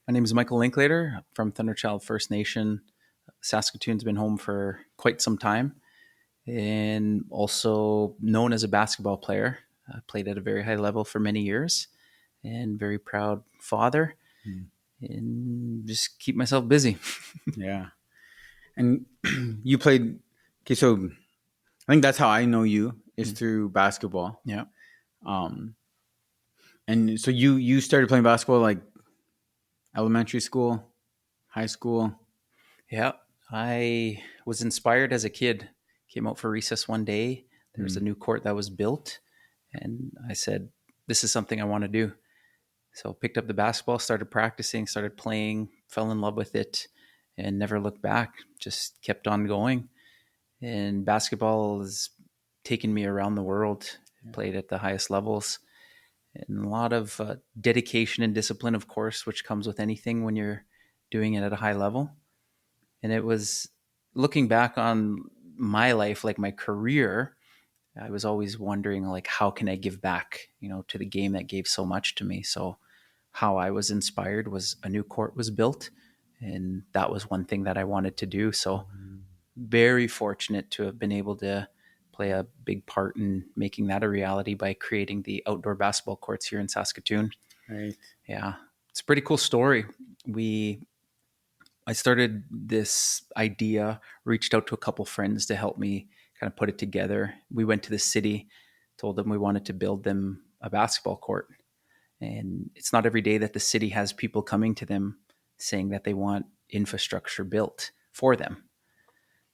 My name is Michael Linklater from Thunderchild First Nation. Saskatoon's been home for quite some time and also known as a basketball player. I played at a very high level for many years and very proud father and just keep myself busy. Yeah. And you played, okay, so I think that's how I know you is through basketball. Yeah. Um, and so you started playing basketball like elementary school, high school. Yeah. I was inspired as a kid. Came out for recess one day. There was a new court that was built. And I said, this is something I want to do. So picked up the basketball, started practicing, started playing, fell in love with it, and never looked back. Just kept on going. And basketball has taken me around the world. Played at the highest levels, and a lot of dedication and discipline, of course, which comes with anything when you're doing it at a high level. And it was looking back on my life, like my career, I was always wondering, like, how can I give back, to the game that gave so much to me. So how I was inspired was a new court was built, and that was one thing that I wanted to do. So very fortunate to have been able to play a big part in making that a reality by creating the outdoor basketball courts here in Saskatoon. Right. Yeah, it's a pretty cool story. I started this idea, reached out to a couple friends to help me kind of put it together. We went to the city, told them we wanted to build them a basketball court. And it's not every day that the city has people coming to them saying that they want infrastructure built for them.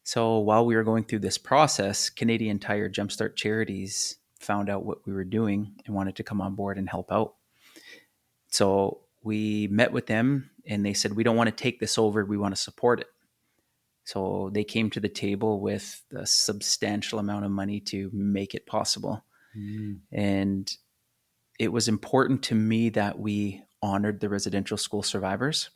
So while we were going through this process, Canadian Tire Jumpstart Charities found out what we were doing and wanted to come on board and help out. So we met with them and they said, we don't want to take this over. We want to support it. So they came to the table with a substantial amount of money to make it possible. And it was important to me that we honored the residential school survivors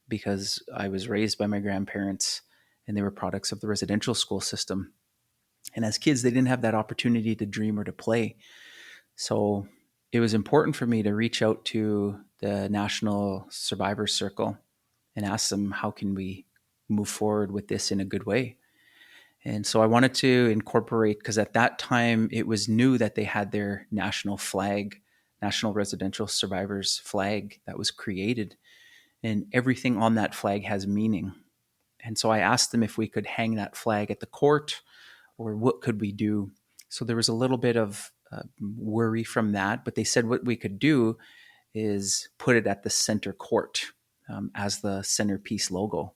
because I was raised by my grandparents and they were products of the residential school system. And as kids, they didn't have that opportunity to dream or to play. So it was important for me to reach out to the National Survivors Circle and ask them, how can we move forward with this in a good way? And so I wanted to incorporate, because at that time it was new that they had their national flag, National Residential Survivors flag that was created. And everything on that flag has meaning. And so I asked them if we could hang that flag at the court or what could we do. So there was a little bit of worry from that, but they said what we could do is put it at the center court as the centerpiece logo.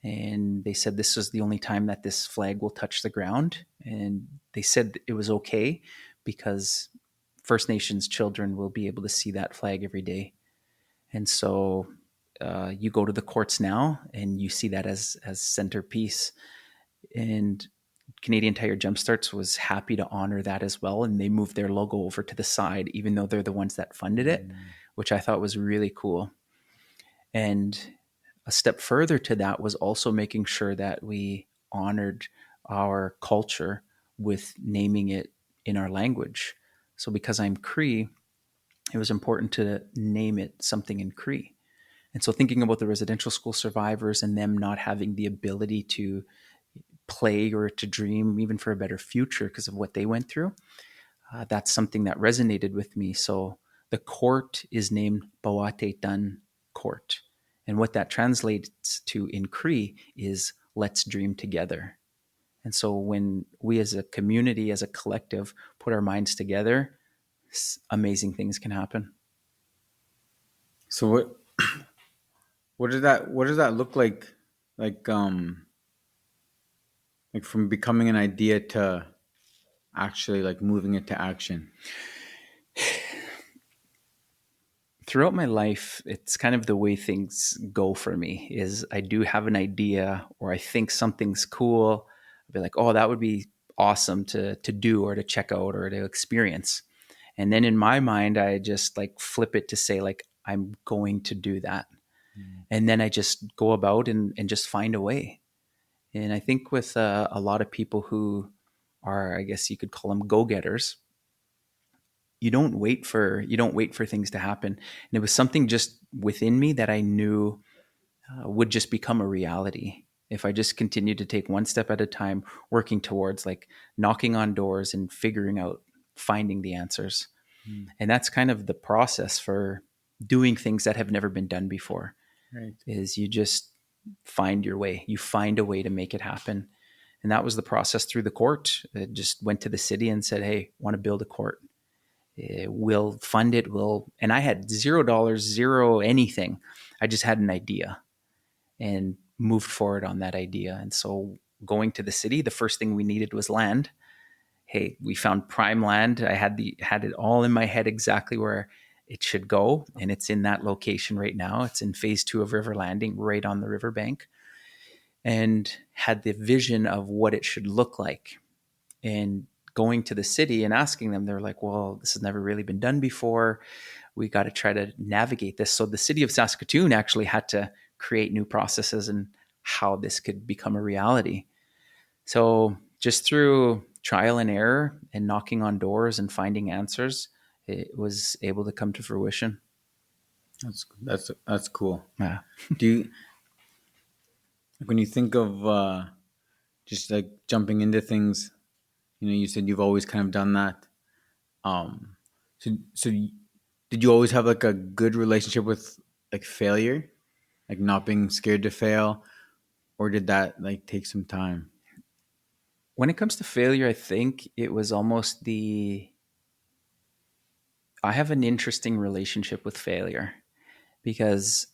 And they said this was the only time that this flag will touch the ground. And they said it was okay because First Nations children will be able to see that flag every day. And so you go to the courts now and you see that as centerpiece. And Canadian Tire Jumpstarts was happy to honor that as well. And they moved their logo over to the side, even though they're the ones that funded it, which I thought was really cool. And a step further to that was also making sure that we honored our culture with naming it in our language. So because I'm Cree, it was important to name it something in Cree. And so thinking about the residential school survivors and them not having the ability to play or to dream even for a better future because of what they went through, that's something that resonated with me. So the court is named Bawatetan Court. And what that translates to in Cree is let's dream together. And so when we as a community, as a collective, put our minds together, amazing things can happen. So what does that look like? Like from becoming an idea to actually like moving it to action. Throughout my life, it's kind of the way things go for me is I do have an idea or I think something's cool. I'll be like, oh, that would be awesome to do or to check out or to experience. And then in my mind, I just like flip it to say like, I'm going to do that. And then I just go about and just find a way. And I think with a lot of people who are, I guess you could call them go-getters, you don't wait for things to happen. And it was something just within me that I knew would just become a reality if I just continued to take one step at a time, working towards like knocking on doors and figuring out, finding the answers. Mm. And that's kind of the process for doing things that have never been done before. Right. Is you just find your way. You find a way to make it happen. And that was the process through the court. It just went to the city and said, "Hey, want to build a court? We'll fund it. We'll." And I had $0, zero anything. I just had an idea and moved forward on that idea. And so going to the city, the first thing we needed was land. Hey, we found prime land. I had it all in my head exactly where it should go, and it's in that location right now. It's in phase 2 of River Landing, right on the riverbank, and had the vision of what it should look like. And going to the city and asking them, they're like, "Well, this has never really been done before. We got to try to navigate this." So the city of Saskatoon actually had to create new processes and how this could become a reality. So just through trial and error and knocking on doors and finding answers, it was able to come to fruition. That's cool. Yeah. Do you, like, when you think of just like jumping into things, you said you've always kind of done that. So did you always have like a good relationship with like failure, like not being scared to fail, or did that like take some time? When it comes to failure, I think it was almost I have an interesting relationship with failure because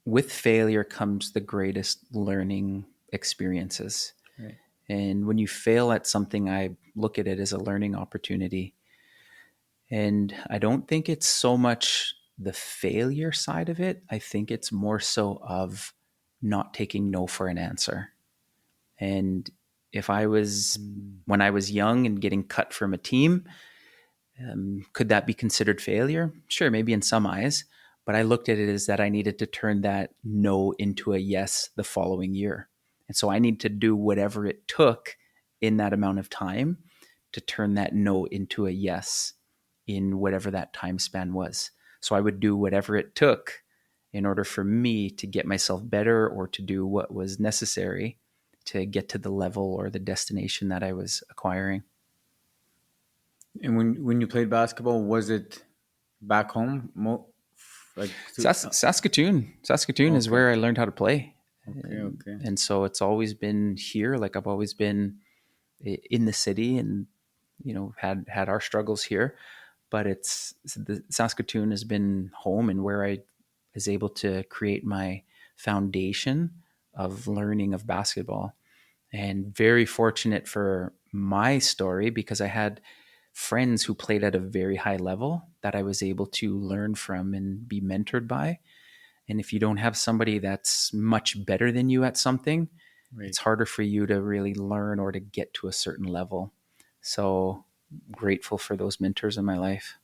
with failure comes the greatest learning experiences. Right. And when you fail at something, I look at it as a learning opportunity. And I don't think it's so much the failure side of it. I think it's more so of not taking no for an answer. And if I was, when I was young and getting cut from a team, could that be considered failure? Sure, maybe in some eyes. But I looked at it as that I needed to turn that no into a yes the following year. And so I need to do whatever it took in that amount of time to turn that no into a yes in whatever that time span was. So I would do whatever it took in order for me to get myself better or to do what was necessary to get to the level or the destination that I was acquiring. And when you played basketball, was it back home? Like Saskatoon is Okay. where I learned how to play. Okay. And so it's always been here. Like I've always been in the city and, had our struggles here, but the Saskatoon has been home and where I was able to create my foundation of learning of basketball. And very fortunate for my story because I had friends who played at a very high level that I was able to learn from and be mentored by. And if you don't have somebody that's much better than you at something, Right. it's harder for you to really learn or to get to a certain level. So grateful for those mentors in my life.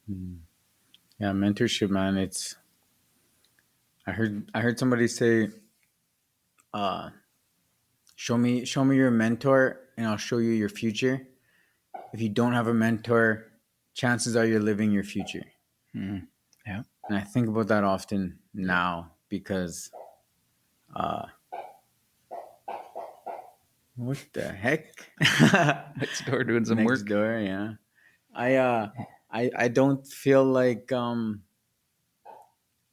Yeah, mentorship, man. I heard somebody say, show me your mentor and I'll show you your future. If you don't have a mentor, chances are you're living your future. Mm. Yeah. And I think about that often now because what the heck? Next door doing some Next work. door, yeah. I don't feel like I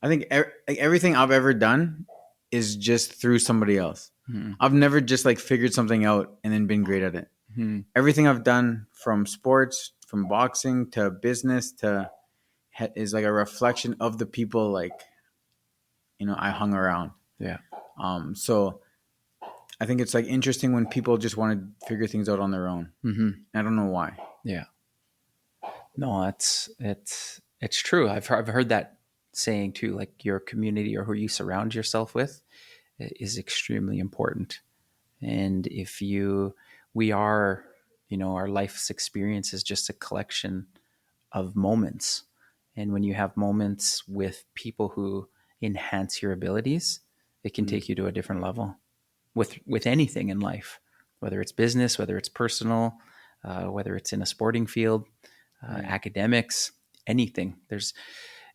think like everything I've ever done is just through somebody else. I've never just like figured something out and then been great at it. Everything I've done from sports, from boxing to business to is like a reflection of the people like I hung around. Yeah. So I think it's like interesting when people just want to figure things out on their own. I don't know why. Yeah. No, it's true. I've heard that saying too. Like your community or who you surround yourself with is extremely important. And we are, our life's experience is just a collection of moments. And when you have moments with people who enhance your abilities, it can take you to a different level with anything in life, whether it's business, whether it's personal, whether it's in a sporting field, academics, anything.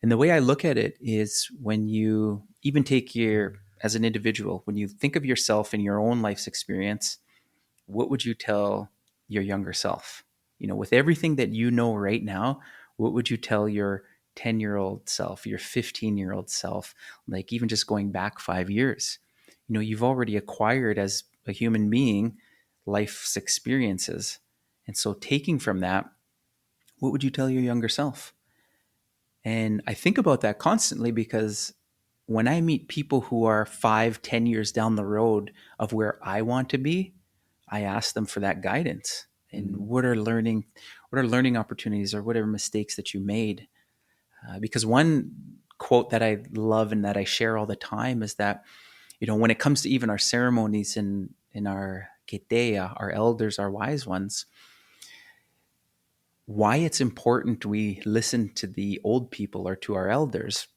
And the way I look at it is when you even take your, as an individual, when you think of yourself in your own life's experience, what would you tell your younger self? With everything that you know right now, what would you tell your 10-year-old self, your 15-year-old self, like even just going back 5 years? You've already acquired as a human being life's experiences. And so taking from that, what would you tell your younger self? And I think about that constantly because when I meet people who are 5, 10 years down the road of where I want to be, I ask them for that guidance. And Mm-hmm. what are learning opportunities or whatever mistakes that you made? Because one quote that I love and that I share all the time is that, when it comes to even our ceremonies in our ketea, our elders, our wise ones, why it's important we listen to the old people or to our elders,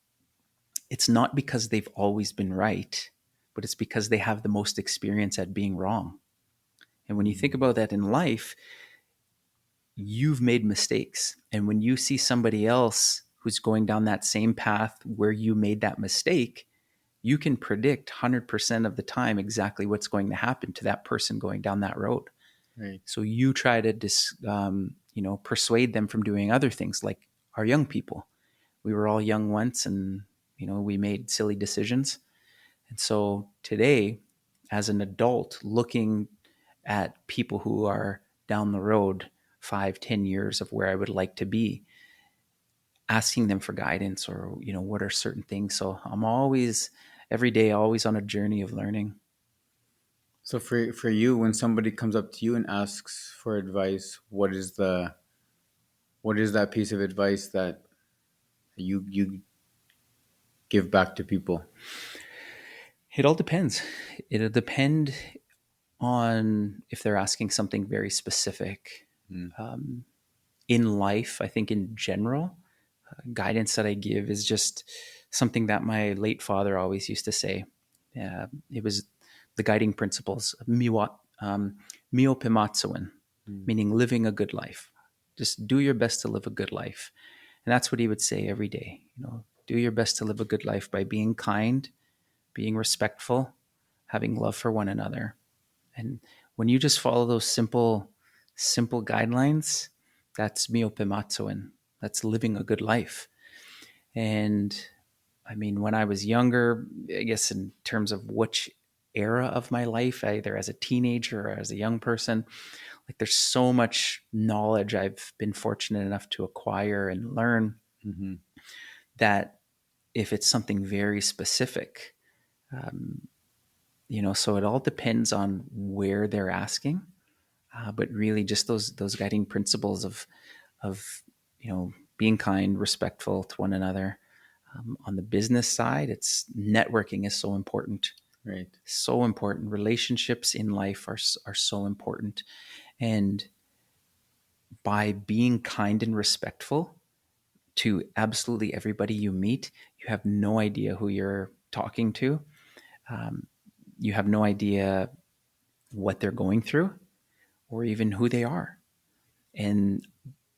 it's not because they've always been right, but it's because they have the most experience at being wrong. And when you think about that in life, you've made mistakes. And when you see somebody else who's going down that same path where you made that mistake, you can predict 100% of the time exactly what's going to happen to that person going down that road. Right. So you try to persuade them from doing other things, like our young people. We were all young once, and we made silly decisions. And so today, as an adult, looking at people who are down the road 5, 10 years of where I would like to be, asking them for guidance or, what are certain things. So I'm always, every day, always on a journey of learning. So for you, when somebody comes up to you and asks for advice, what is that piece of advice that you give back to people? It all depends. It'll depend on if they're asking something very specific. Mm. In life, I think in general, guidance that I give is just something that my late father always used to say. It was the guiding principles of mio pimatsuin, Mm. meaning living a good life. Just do your best to live a good life. And that's what he would say every day. Do your best to live a good life by being kind, being respectful, having love for one another. And when you just follow those simple guidelines, that's mio pimatsuin. That's living a good life. And I mean, when I was younger, I guess in terms of which era of my life, either as a teenager or as a young person, like there's so much knowledge I've been fortunate enough to acquire and learn Mm-hmm. that if it's something very specific, um, so it all depends on where they're asking, but really just those guiding principles of being kind, respectful to one another. On the business side, it's networking is so important. Right. So important. Relationships in life are so important. And by being kind and respectful to absolutely everybody you meet, you have no idea who you're talking to. Um, you have no idea what they're going through or even who they are. And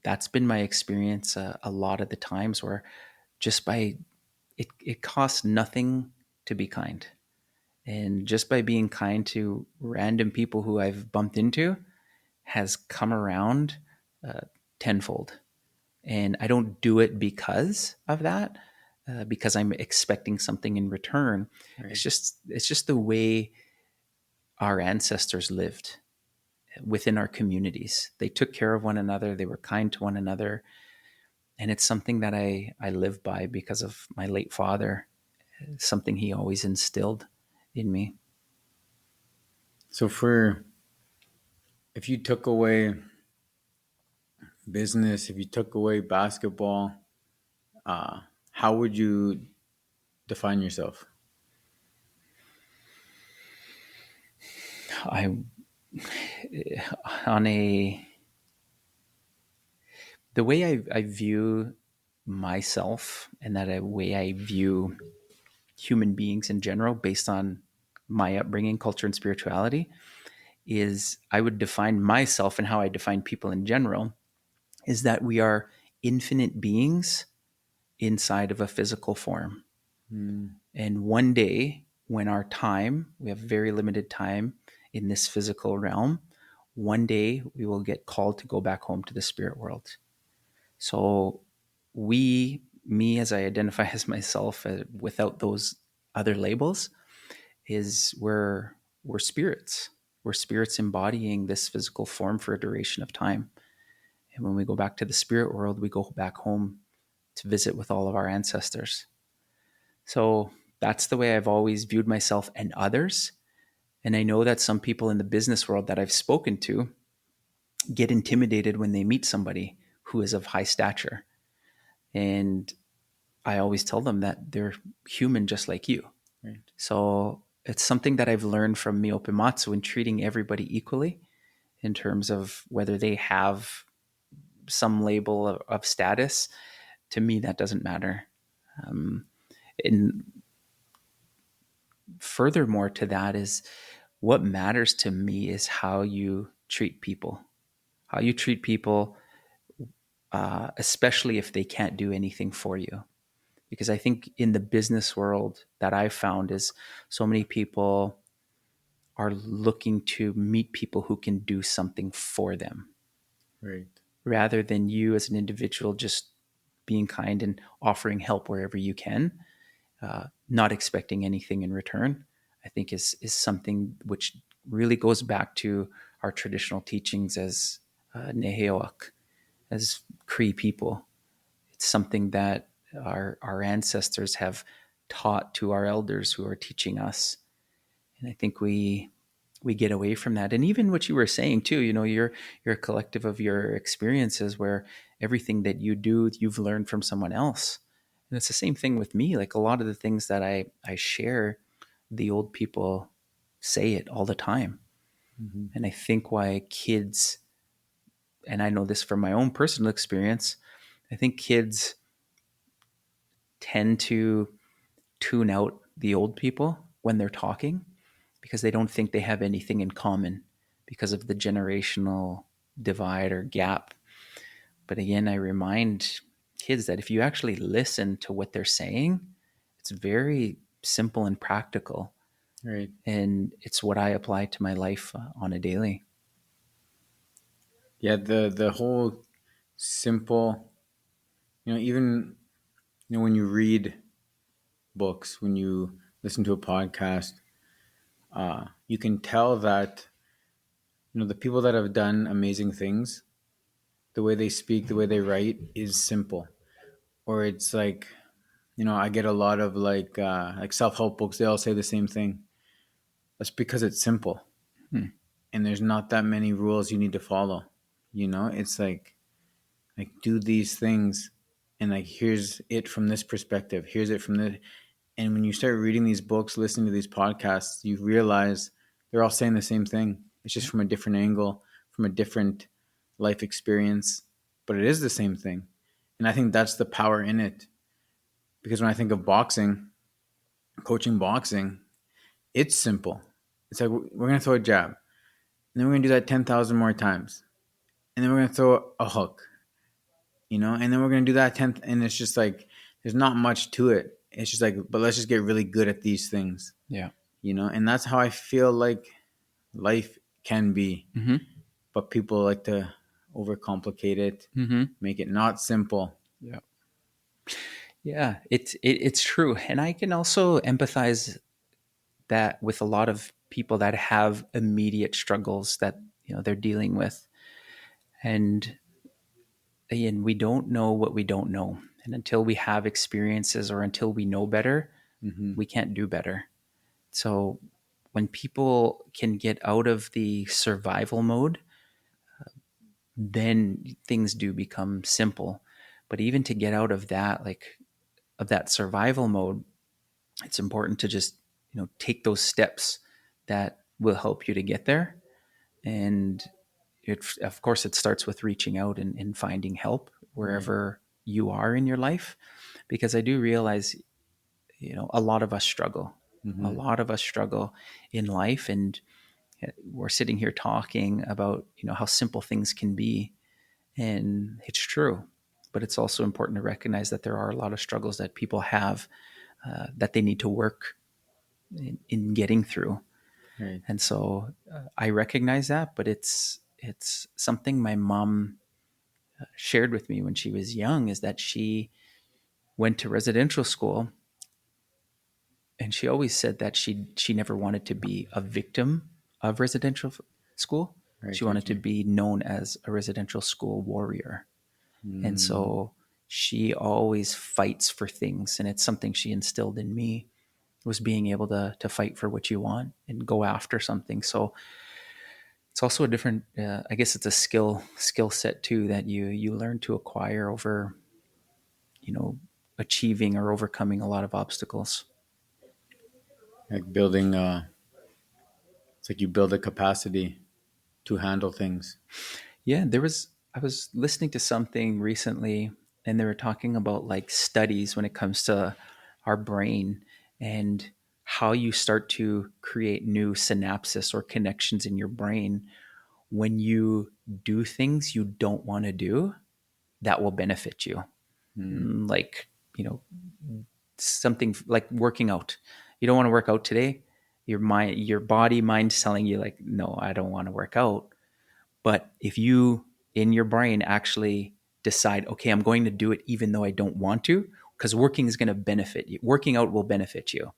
that's been my experience a lot of the times where just by it costs nothing to be kind. And just by being kind to random people who I've bumped into has come around uh, tenfold. And I don't do it because of that, because I'm expecting something in return. Right. It's just the way our ancestors lived within our communities. They took care of one another. They were kind to one another, and it's something that I live by because of my late father. It's something he always instilled in me. So for if you took away business, if you took away basketball, how would you define yourself? I on a the way I view myself and that way I view human beings in general based on my upbringing, culture, and spirituality is I would define myself and how I define people in general is that we are infinite beings inside of a physical form. Mm. And one day, when we have very limited time in this physical realm, one day we will get called to go back home to the spirit world. So me as I identify as myself, without those other labels, is we're spirits. We're spirits embodying this physical form for a duration of time. And when we go back to the spirit world, we go back home to visit with all of our ancestors. So that's the way I've always viewed myself and others. And I know that some people in the business world that I've spoken to get intimidated when they meet somebody who is of high stature. And I always tell them that they're human just like you. Right. So it's something that I've learned from Miopimatsu in treating everybody equally in terms of whether they have some label of status. To me, that doesn't matter. And furthermore to that is what matters to me is how you treat people. How you treat people, especially if they can't do anything for you. Because I think in the business world that I've found is so many people are looking to meet people who can do something for them. Right. Rather than you as an individual just being kind and offering help wherever you can, not expecting anything in return, I think is something which really goes back to our traditional teachings as Neheoak, as Cree people. It's something that our ancestors have taught to our elders who are teaching us. And I think we get away from that. And even what you were saying too, you're a collective of your experiences where everything that you do, you've learned from someone else. And it's the same thing with me. Like a lot of the things that I share, the old people say it all the time. Mm-hmm. And I think why kids, and I know this from my own personal experience, I think kids tend to tune out the old people when they're talking because they don't think they have anything in common because of the generational divide or gap. But again, I remind kids that if you actually listen to what they're saying, it's very simple and practical. Right. And it's what I apply to my life on a daily. Yeah. The whole simple, even when you read books, when you listen to a podcast, you can tell that the people that have done amazing things, the way they speak, the way they write is simple. Or it's like, I get a lot of like self-help books. They all say the same thing. That's because it's simple, and there's not that many rules you need to follow. It's like do these things, and like here's it from this perspective. Here's it from the. And when you start reading these books, listening to these podcasts, you realize they're all saying the same thing. It's just from a different angle, from a different life experience, but it is the same thing. And I think that's the power in it. Because when I think of boxing, coaching boxing, it's simple. It's like we're going to throw a jab, and then we're going to do that 10,000 more times. And then we're going to throw a hook, and then we're going to do that 10th. And it's just like, there's not much to it. It's just like, but let's just get really good at these things. Yeah. And that's how I feel like life can be. Mm-hmm. But people like to overcomplicate it, Mm-hmm. make it not simple. Yeah. Yeah, it's true. And I can also empathize that with a lot of people that have immediate struggles that they're dealing with. And again, we don't know what we don't know. And until we have experiences or until we know better, Mm-hmm. we can't do better. So when people can get out of the survival mode, then things do become simple. But even to get out of that, like of that survival mode, it's important to just, take those steps that will help you to get there. And of course, it starts with reaching out and finding help Right. wherever you are in your life, because I do realize, a lot of us struggle. A Mm-hmm. lot of us struggle in life, and we're sitting here talking about, how simple things can be, and it's true. but it's also important to recognize that there are a lot of struggles that people have that they need to work in getting through. Right. And so I recognize that, but it's something my mom shared with me when she was young, is that she went to residential school, and she always said that she never wanted to be a victim of residential school. Right. She wanted to Gotcha. be known as a residential school warrior. And Mm. so she always fights for things, and it's something she instilled in me, was being able to fight for what you want and go after something. So it's also a different I guess it's a skill set too, that you learn to acquire over, you know, achieving or overcoming a lot of obstacles. Like building. It's like you build a capacity to handle things. Yeah, I was listening to something recently, and they were talking about like studies when it comes to our brain, and how you start to create new synapses or connections in your brain when you do things you don't want to do that will benefit you. Mm. Like, you know, something like working out. You don't want to work out today. Your body, mind's telling you like, no, I don't want to work out. But if you in your brain actually decide, okay, I'm going to do it even though I don't want to, because working is going to benefit you. Working out will benefit you,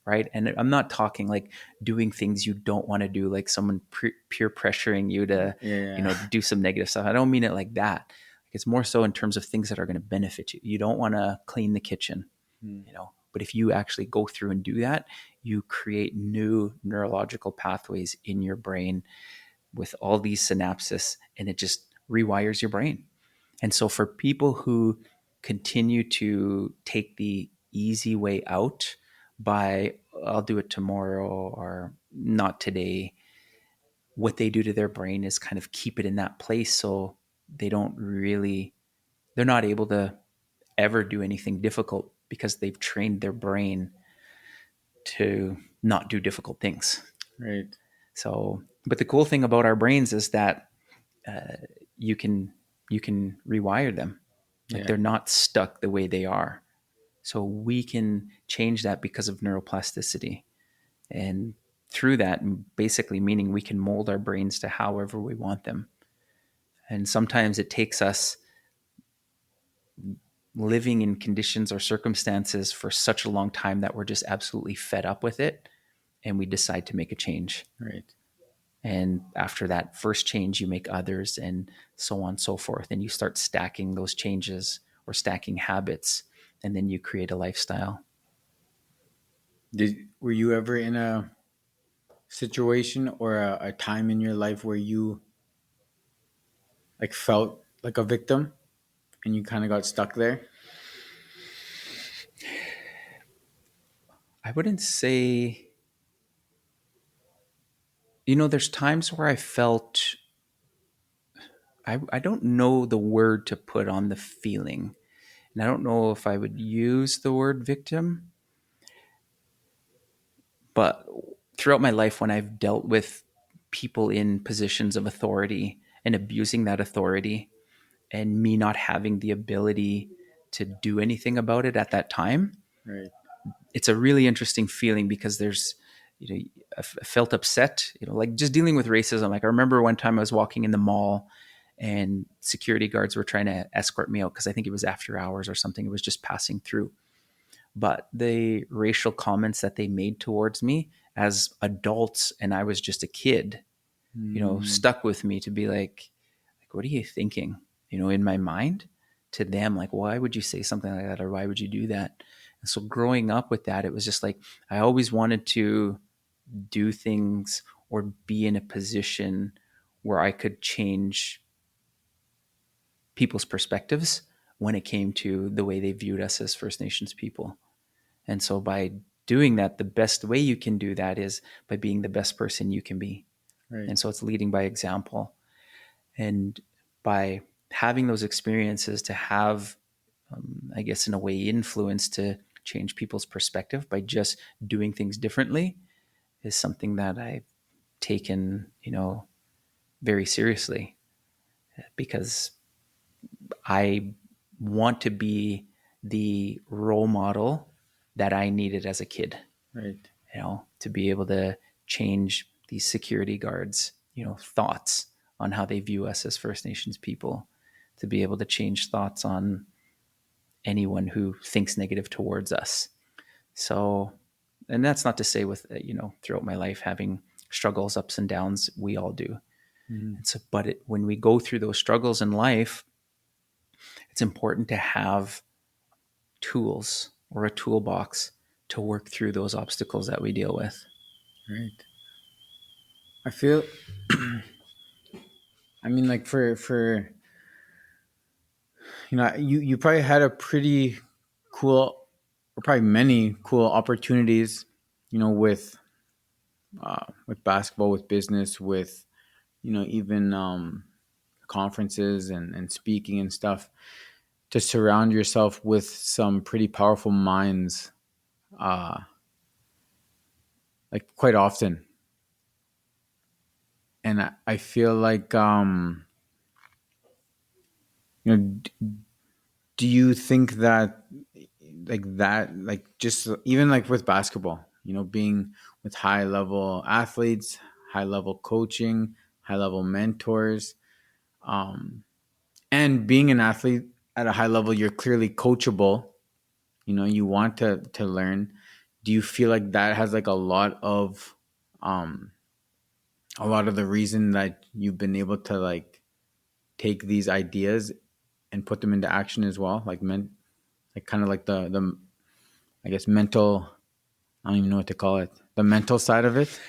right? And I'm not talking like doing things you don't want to do, like someone peer pressuring you to, you Yeah. know, do some negative stuff. I don't mean it like that. It's more so in terms of things that are going to benefit you. You don't want to clean the kitchen, Mm. you know, but if you actually go through and do that, you create new neurological pathways in your brain with all these synapses, and it just rewires your brain. And so for people who continue to take the easy way out by, I'll do it tomorrow or not today, what they do to their brain is kind of keep it in that place, so they don't really, they're not able to ever do anything difficult because they've trained their brain to not do difficult things. Right. So, but the cool thing about our brains is that you can you can rewire them. Like Yeah. they're not stuck the way they are. So we can change that because of neuroplasticity. And through that, basically meaning we can mold our brains to however we want them. And sometimes it takes us living in conditions or circumstances for such a long time that we're just absolutely fed up with it, and we decide to make a change. Right. And after that first change, you make others, and so on and so forth. And you start stacking those changes or stacking habits, and then you create a lifestyle. Were you ever in a situation or a time in your life where you like felt like a victim and you kind of got stuck there? I wouldn't say, you know, there's times where I felt, I don't know the word to put on the feeling. And I don't know if I would use the word victim, but throughout my life, when I've dealt with people in positions of authority and abusing that authority, and me not having the ability to do anything about it at that time, Right. it's a really interesting feeling, because there's, you know, I felt upset, you know, like just dealing with racism. Like I remember one time I was walking in the mall, and security guards were trying to escort me out because I think it was after hours or something. It was just passing through. But the racial comments that they made towards me as adults, and I was just a kid, you know, Mm. stuck with me to be like, what are you thinking? You know, in my mind, to them, like, why would you say something like that? Or why would you do that? And so growing up with that, it was just like, I always wanted to do things or be in a position where I could change people's perspectives when it came to the way they viewed us as First Nations people. And so by doing that, the best way you can do that is by being the best person you can be. Right. And so it's leading by example. And by having those experiences, to have, I guess, in a way, influence to change people's perspective by just doing things differently, is something that I've taken, you know, very seriously, because I want to be the role model that I needed as a kid, Right. to be able to change these security guards, thoughts on how they view us as First Nations people, to be able to change thoughts on anyone who thinks negative towards us. So, and that's not to say with, throughout my life having struggles, ups and downs, we all do. Mm-hmm. And so, but when we go through those struggles in life, it's important to have tools or a toolbox to work through those obstacles that we deal with. Right. I feel. I mean, like for you probably had a pretty cool, or probably many cool opportunities, with basketball, with business, with even conferences and speaking and stuff, to surround yourself with some pretty powerful minds, uh, like quite often. And I feel like, do you think that like just even like with basketball, being with high level athletes, high level coaching, high level mentors, and being an athlete at a high level, you're clearly coachable. You want to learn. Do you feel like that has like um a lot of the reason that you've been able to like take these ideas and put them into action as well, like kind of like the I guess mental, I don't even know what to call it, the mental side of it?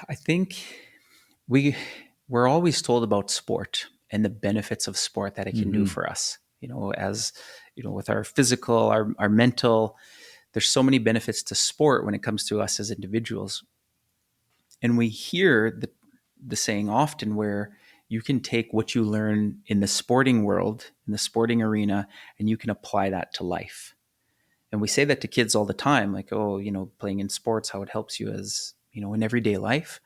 I think we we're always told about sport and the benefits of sport that it can do Mm-hmm. for us. As with our physical, our mental, there's so many benefits to sport when it comes to us as individuals. And we hear the saying often where you can take what you learn in the sporting world, in the sporting arena, and you can apply that to life. And we say that to kids all the time, like, oh, playing in sports, how it helps you as, in everyday life.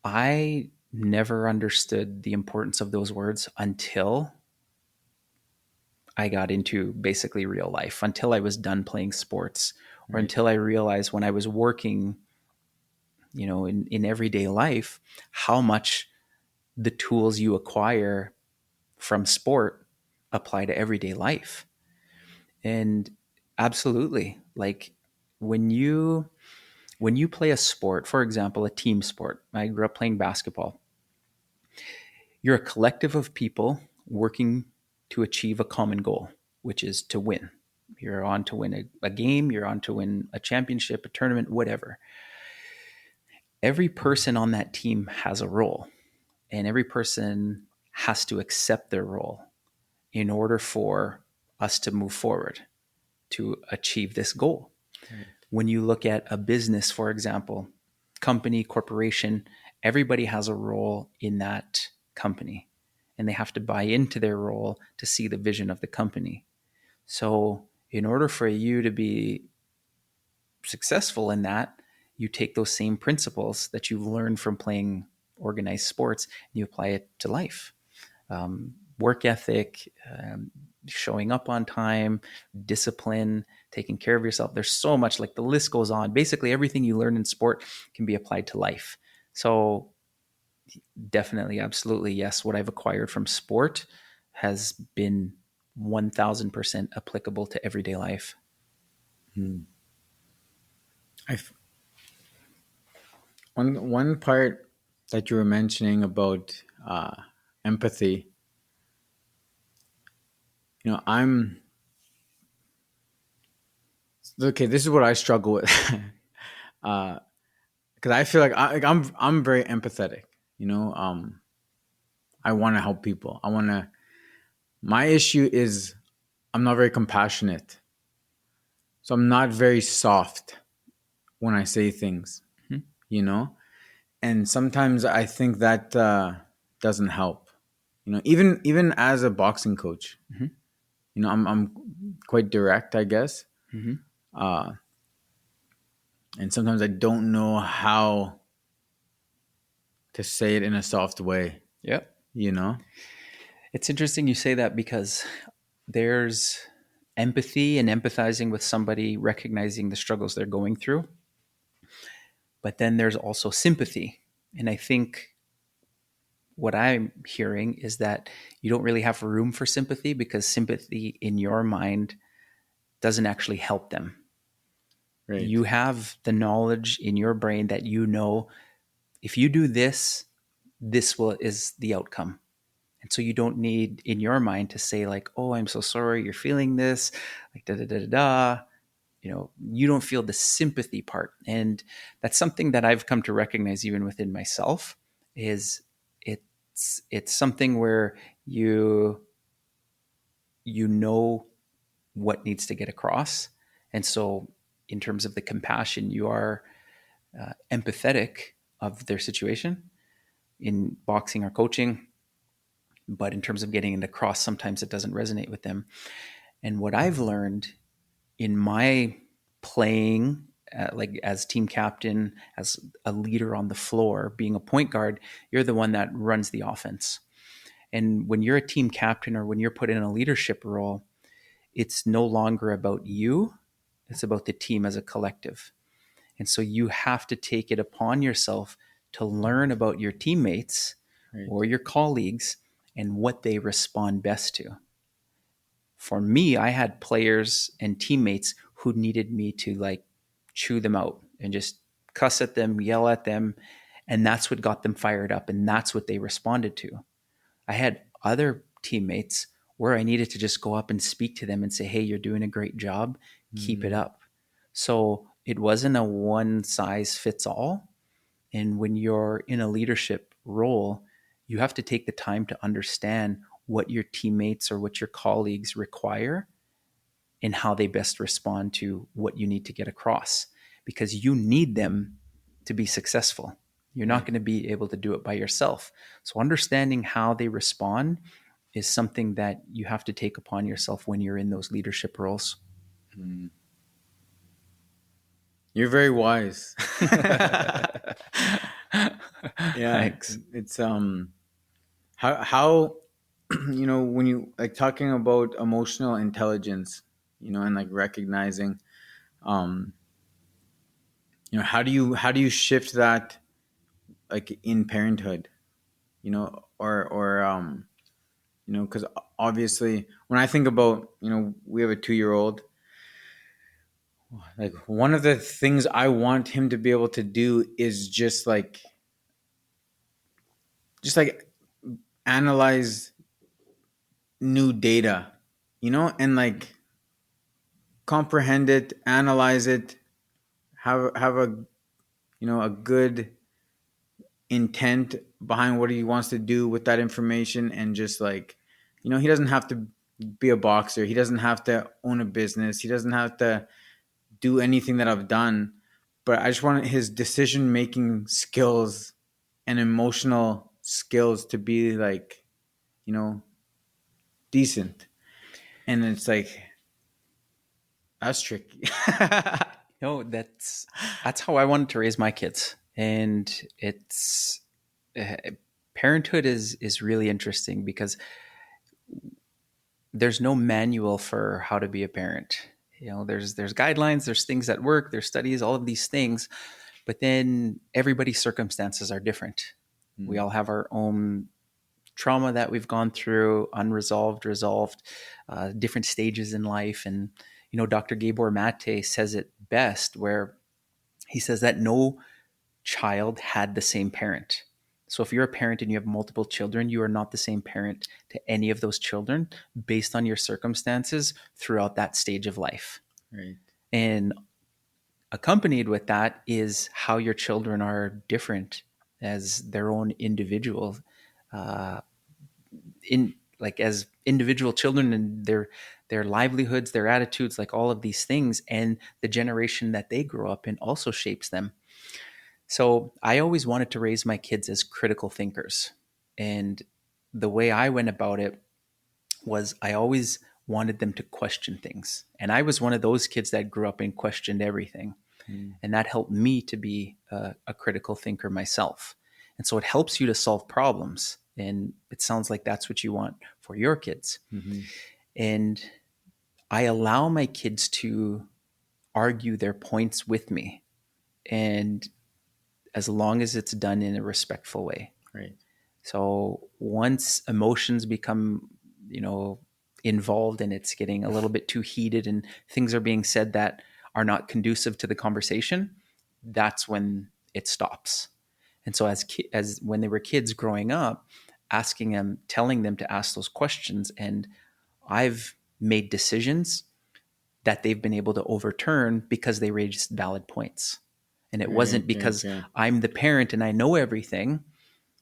I never understood the importance of those words until I got into basically real life, until I was done playing sports, or Right. until I realized when I was working, in everyday life, how much the tools you acquire from sport apply to everyday life. And absolutely, like when you play a sport, for example, a team sport. I grew up playing basketball. You're a collective of people working to achieve a common goal, which is to win. You're on to win a game, you're on to win a championship, a tournament, whatever. Every person on that team has a role, and every person has to accept their role in order for us to move forward to achieve this goal. Right. When you look at a business, for example, company, corporation, everybody has a role in that company, and they have to buy into their role to see the vision of the company. So, in order for you to be successful in that, you take those same principles that you've learned from playing organized sports and you apply it to life. Work ethic, showing up on time, discipline, taking care of yourself. There's so much, like the list goes on. Basically, everything you learn in sport can be applied to life. So, definitely, absolutely, yes. What I've acquired from sport has been 1000% applicable to everyday life. Hmm. I f- one part that you were mentioning about empathy. I'm okay. This is what I struggle with, because I feel like I'm very empathetic. I want to help people. I want to. My issue is I'm not very compassionate, so I'm not very soft when I say things. Mhm. You know, and sometimes I think that doesn't help. Even as a boxing coach, Mhm. I'm quite direct, I guess, Mhm. uh, and sometimes I don't know how to say it in a soft way. Yep. You know. It's interesting you say that because there's empathy and empathizing with somebody, recognizing the struggles they're going through. But then there's also sympathy. And I think what I'm hearing is that you don't really have room for sympathy because sympathy in your mind doesn't actually help them. Right. You have the knowledge in your brain that you know if you do this, is the outcome. And so you don't need in your mind to say like, "Oh, I'm so sorry you're feeling this," like da da da da da. You don't feel the sympathy part. And that's something that I've come to recognize even within myself is it's something where you know what needs to get across. And so in terms of the compassion, you are empathetic of their situation in boxing or coaching. But in terms of getting it across, sometimes it doesn't resonate with them. And what I've learned in my playing, like as team captain, as a leader on the floor, being a point guard, you're the one that runs the offense. And when you're a team captain or when you're put in a leadership role, it's no longer about you, it's about the team as a collective. And so you have to take it upon yourself to learn about your teammates Right. or your colleagues and what they respond best to. For me, I had players and teammates who needed me to like chew them out and just cuss at them, yell at them. And that's what got them fired up. And that's what they responded to. I had other teammates where I needed to just go up and speak to them and say, "Hey, you're doing a great job. Keep it up." So it wasn't a one size fits all. And when you're in a leadership role, you have to take the time to understand what your teammates or what your colleagues require and how they best respond to what you need to get across because you need them to be successful. You're not going to be able to do it by yourself. So understanding how they respond is something that you have to take upon yourself when you're in those leadership roles. You're very wise. Yeah, Thanks. it's how when you like talking about emotional intelligence, and like recognizing, um, how do you shift that like in parenthood, or because obviously when I think about, we have a 2-year old. Like one of the things I want him to be able to do is just like analyze new data, and like comprehend it, analyze it, have a good intent behind what he wants to do with that information, and just like, he doesn't have to be a boxer, he doesn't have to own a business, he doesn't have to do anything that I've done, but I just want his decision making skills and emotional skills to be like, decent. And it's like, that's tricky. No, that's how I wanted to raise my kids, and it's uh, parenthood is really interesting because there's no manual for how to be a parent. There's guidelines, there's things that work, there's studies, all of these things, but then everybody's circumstances are different. We all have our own trauma that we've gone through, unresolved, resolved, different stages in life. And, Dr. Gabor Mate says it best, where he says that no child had the same parent. So if you're a parent and you have multiple children, you are not the same parent to any of those children based on your circumstances throughout that stage of life. Right. And accompanied with that is how your children are different as their own individual, in like as individual children, and their livelihoods, their attitudes, like all of these things, and the generation that they grow up in also shapes them. So I always wanted to raise my kids as critical thinkers. And the way I went about it was I always wanted them to question things. And I was one of those kids that grew up and questioned everything. And that helped me to be a critical thinker myself. And so it helps you to solve problems. And it sounds like that's what you want for your kids. Mm-hmm. And I allow my kids to argue their points with me. And as long as it's done in a respectful way. Right. So once emotions become, involved and it's getting a little bit too heated and things are being said that are not conducive to the conversation, that's when it stops. And so as when they were kids growing up, asking them, telling them to ask those questions, and I've made decisions that they've been able to overturn because they raised valid points. And it Right. wasn't because Right. I'm the parent and I know everything,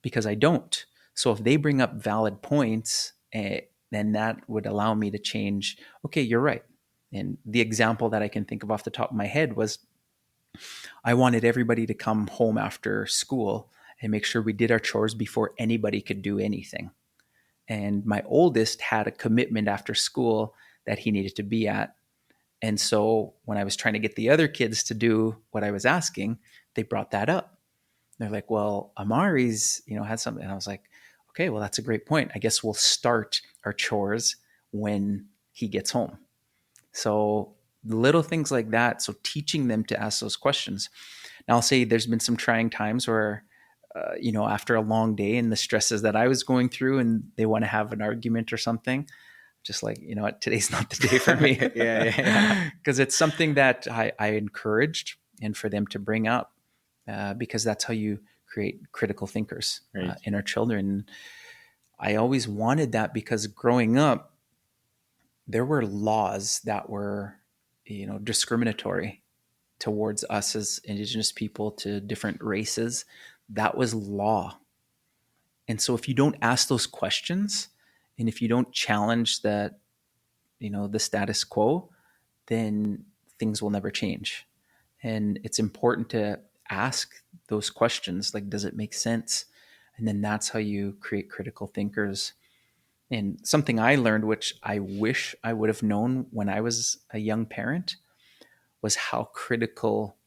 because I don't. So if they bring up valid points, then that would allow me to change. Okay, you're right. And the example that I can think of off the top of my head was I wanted everybody to come home after school and make sure we did our chores before anybody could do anything. And my oldest had a commitment after school that he needed to be at. And so when I was trying to get the other kids to do what I was asking, they brought that up. They're like, well, Amari's, had something. And I was like, okay, well, that's a great point. I guess we'll start our chores when he gets home. So little things like that. So teaching them to ask those questions. Now I'll say there's been some trying times where, after a long day and the stresses that I was going through and they want to have an argument or something, just like, what, today's not the day for me. Yeah. Because it's something that I encouraged and for them to bring up, because that's how you create critical thinkers Right. in our children. I always wanted that because growing up, there were laws that were, discriminatory towards us as Indigenous people to different races. That was law. And so if you don't ask those questions and if you don't challenge that, the status quo, then things will never change. And it's important to ask those questions like, does it make sense? And then that's how you create critical thinkers. And something I learned, which I wish I would have known when I was a young parent, was how critical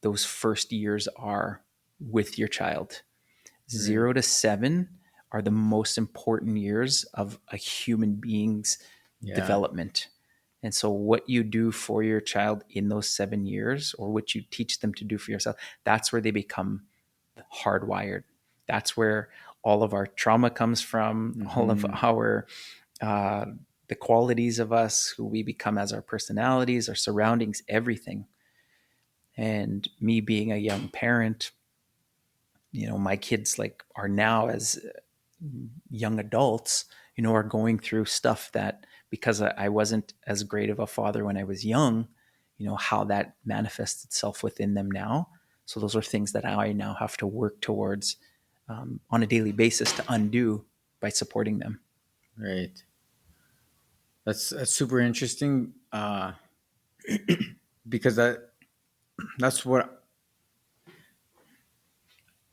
those first years are with your child. Right. 0 to 7 are the most important years of a human being's Yeah. development. And so, what you do for your child in those 7 years, or what you teach them to do for yourself, that's where they become hardwired. That's where all of our trauma comes from, all of Mm-hmm. our, uh, the qualities of us, who we become as our personalities, our surroundings, everything. And me being a young parent, my kids like are now as young adults, are going through stuff that because I wasn't as great of a father when I was young, how that manifests itself within them now. So those are things that I now have to work towards on a daily basis to undo by supporting them. Right. That's super interesting. Because that's what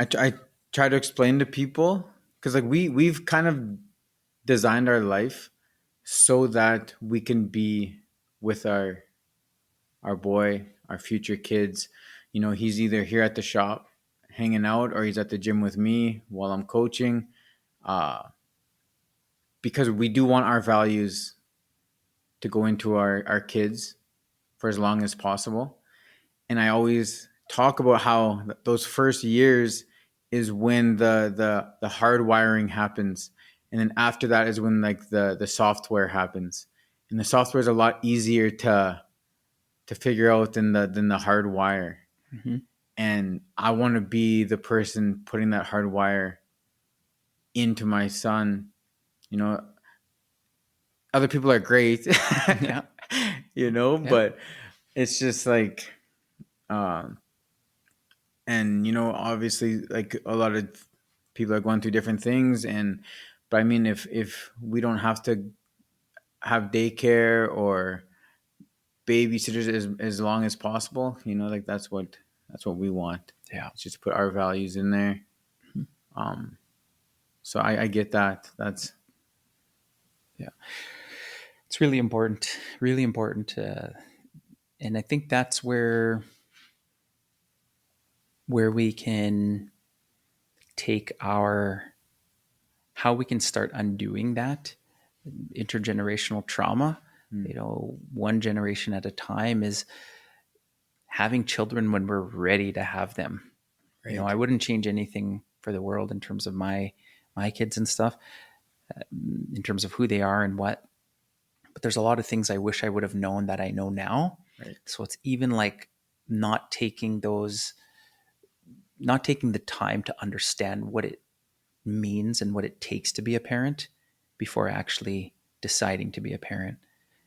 I try to explain to people. Because like we've kind of designed our life so that we can be with our boy, our future kids. He's either here at the shop hanging out or he's at the gym with me while I'm coaching. Uh, because we do want our values to go into our kids for as long as possible. And I always talk about how those first years is when the hard wiring happens. And then after that is when like the software happens. And the software is a lot easier to figure out than the hard wire. Mm-hmm. And I want to be the person putting that hard wire into my son. You know, other people are great, Yeah. Yeah. but it's just like, um, and obviously, like a lot of people are going through different things, but I mean, if we don't have to have daycare or babysitters as long as possible, like that's what we want. Yeah. It's just put our values in there. Mm-hmm. Um, so I get that. That's Yeah. It's really important. Really important. And I think that's where we can take how we can start undoing that intergenerational trauma. Mm. One generation at a time is having children when we're ready to have them. Right. I wouldn't change anything for the world in terms of my kids and stuff, in terms of who they are and what. But there's a lot of things I wish I would have known that I know now. Right. So it's even like not taking the time to understand what it means and what it takes to be a parent before actually deciding to be a parent.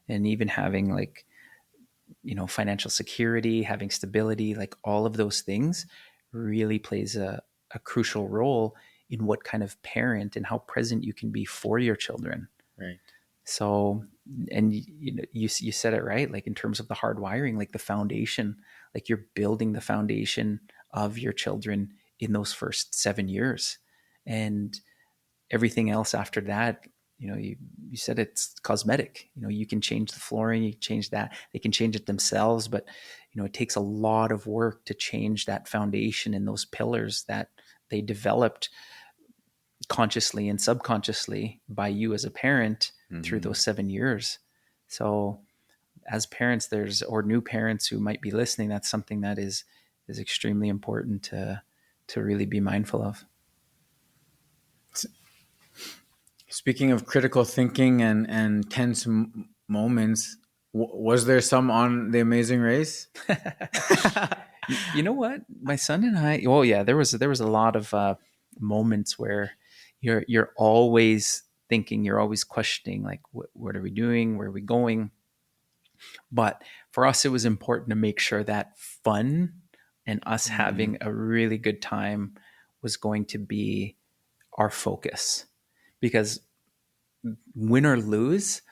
And even having like, financial security, having stability, like all of those things really plays a crucial role in what kind of parent and how present you can be for your children. Right. So, and you said it right, like in terms of the hard wiring, like the foundation, like you're building the foundation of your children in those first 7 years. And everything else after that, you said it's cosmetic. You can change the flooring, you can change that, they can change it themselves, but it takes a lot of work to change that foundation and those pillars that they developed consciously and subconsciously by you as a parent through those 7 years. So as parents, or new parents who might be listening, that's something that is extremely important to really be mindful of. Speaking of critical thinking and tense moments, was there some on The Amazing Race? You know what? My son and I. Oh yeah, there was a lot of moments where you're always thinking, you're always questioning, like what are we doing? Where are we going? But for us, it was important to make sure that fun and us having a really good time was going to be our focus, because win or lose,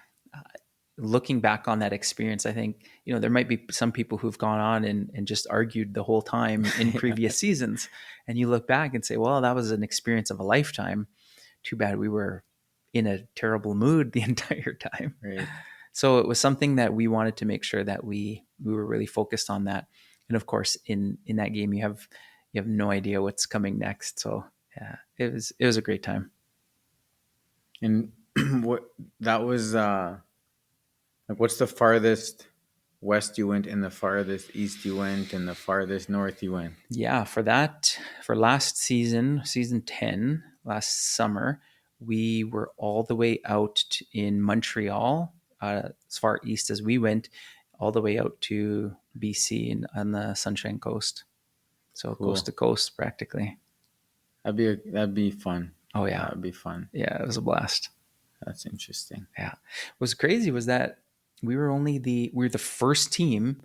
looking back on that experience, I think, there might be some people who've gone on and just argued the whole time in previous seasons. And you look back and say, well, that was an experience of a lifetime. Too bad we were in a terrible mood the entire time. Right. So it was something that we wanted to make sure that we were really focused on that. And of course, in that game, you have no idea what's coming next. So yeah, it was a great time. And what that was like, what's the farthest west you went and the farthest east you went and the farthest north you went? Yeah, for last season 10, last summer, we were all the way out in Montreal, as far east as we went, all the way out to BC on the Sunshine Coast. So coast to Cool. coast, practically. That'd be fun. Oh yeah, That'd be fun. yeah, it was a blast. That's interesting. Yeah, what was crazy was that we were the first team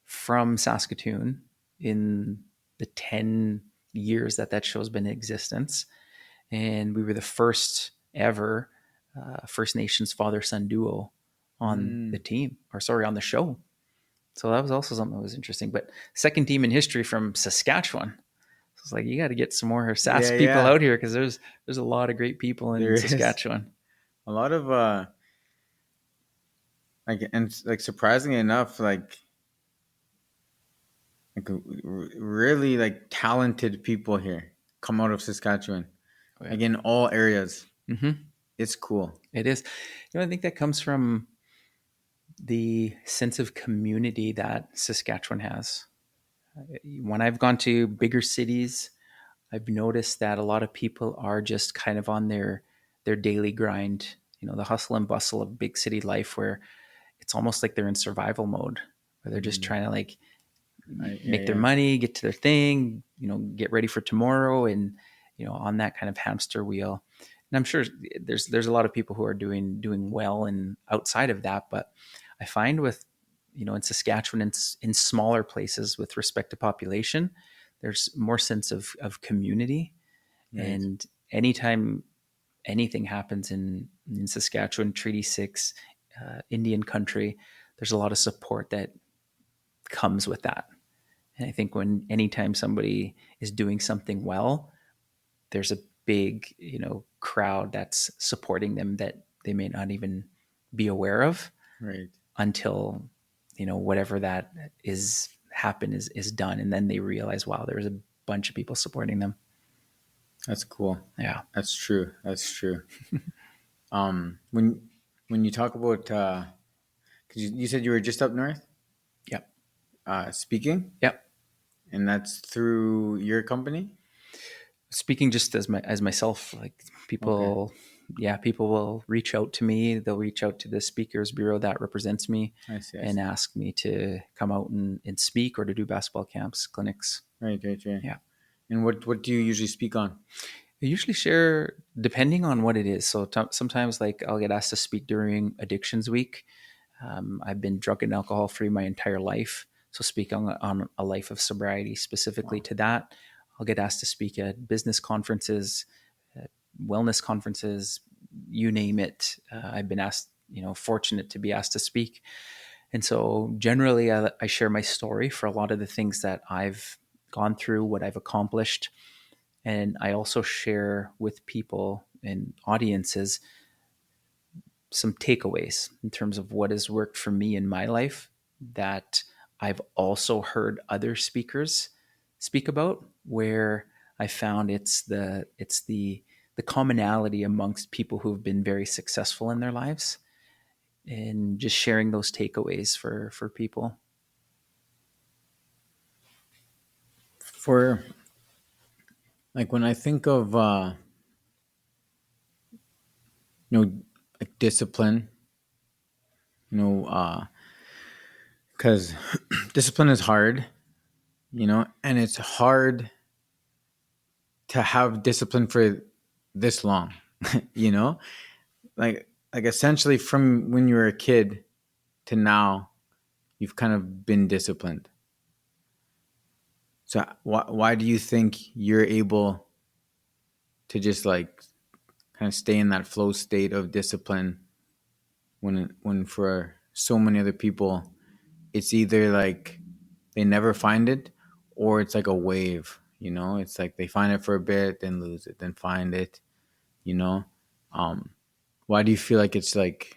from Saskatoon in the 10 years that show's been in existence. And we were the first ever First Nations father-son duo on the team, or sorry, on the show. So that was also something that was interesting. But second team in history from Saskatchewan. So it's like, you got to get some more Sask Yeah, people yeah. out here, because there's a lot of great people in There is Saskatchewan. a lot of like, and like, surprisingly enough, like really like talented people here come out of Saskatchewan, Oh, yeah. like in all areas. Mm-hmm. It's cool. It is. I think that comes from the sense of community that Saskatchewan has. When I've gone to bigger cities, I've noticed that a lot of people are just kind of on their daily grind, the hustle and bustle of big city life, where it's almost like they're in survival mode, where they're just trying to like Yeah, make their yeah. money, get to their thing, get ready for tomorrow, and on that kind of hamster wheel. And I'm sure there's a lot of people who are doing well and outside of that, but I find with in Saskatchewan and in smaller places with respect to population, there's more sense of community. Right. And anytime anything happens in Saskatchewan, Treaty 6, Indian country, there's a lot of support that comes with that. And I think anytime somebody is doing something well, there's a big, crowd that's supporting them that they may not even be aware of Right. until, whatever that is happen is done. And then they realize, wow, there's a bunch of people supporting them. That's cool. Yeah. That's true. That's true. When When you talk about, because you said you were just up north Yep. speaking, Yep. and that's through your company. Speaking just as myself, like Okay. people, yeah, people will reach out to me. They'll reach out to the speakers bureau that represents me I see. I and see. ask me to come out and speak or to do basketball camps, clinics. Right. Right. Right. Yeah. And what do you usually speak on? I usually share depending on what it is. So sometimes like I'll get asked to speak during addictions week. I've been drug and alcohol free my entire life. So speak on a life of sobriety specifically Wow. to that. I'll get asked to speak at business conferences, wellness conferences, you name it. I've been asked, fortunate to be asked to speak. And so generally I share my story for a lot of the things that I've gone through, what I've accomplished. And I also share with people and audiences some takeaways in terms of what has worked for me in my life that I've also heard other speakers speak about, where I found it's the commonality amongst people who've been very successful in their lives, and just sharing those takeaways for people. For like when I think of like discipline, because discipline is hard, and it's hard to have discipline for this long, you know, like essentially from when you were a kid to now, you've kind of been disciplined. So why do you think you're able to just like kind of stay in that flow state of discipline when for so many other people it's either like they never find it or it's like a wave, it's like they find it for a bit then lose it then find it, you know um why do you feel like it's like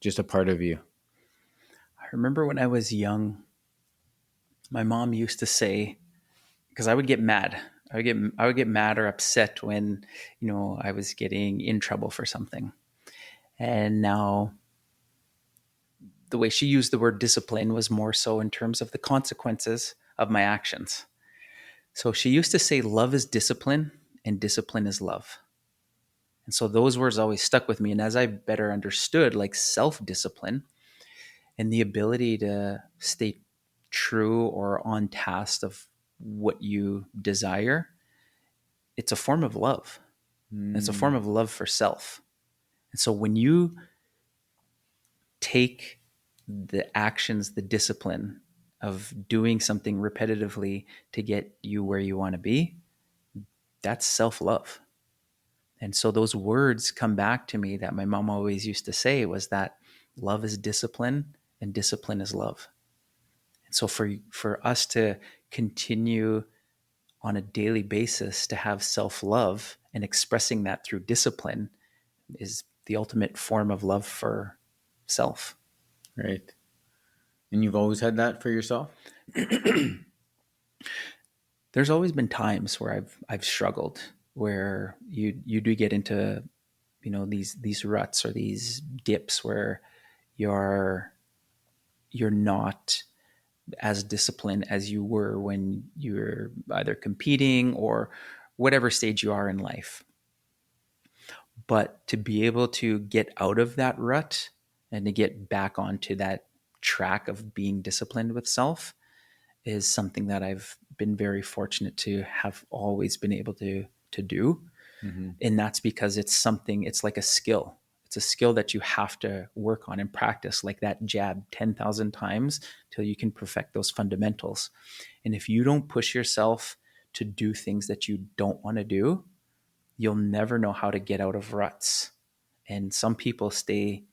just a part of you? I remember when I was young, my mom used to say, because I would get mad. I would get mad or upset when, I was getting in trouble for something. And now the way she used the word discipline was more so in terms of the consequences of my actions. So she used to say love is discipline and discipline is love. And so those words always stuck with me. And as I better understood like self-discipline and the ability to stay true or on task of what you desire, it's a form of love. It's a form Mm, of love for self. And so when you take the actions, the discipline of doing something repetitively to get you where you want to be, that's self love. And so those words come back to me that my mom always used to say was that love is discipline and discipline is love. And so for us to continue on a daily basis to have self love and expressing that through discipline is the ultimate form of love for self. right. And you've always had that for yourself? There's always been times where I've struggled, where you do get into these ruts or these dips where you're you're not as disciplined as you were when you're either competing or whatever stage you are in life. But to be able to get out of that rut and to get back onto that track of being disciplined with self is something that I've been very fortunate to have always been able to do. Mm-hmm. And that's because it's like a skill. It's a skill that you have to work on and practice, like that jab 10,000 times till you can perfect those fundamentals. And if you don't push yourself to do things that you don't want to do, you'll never know how to get out of ruts. And some people stay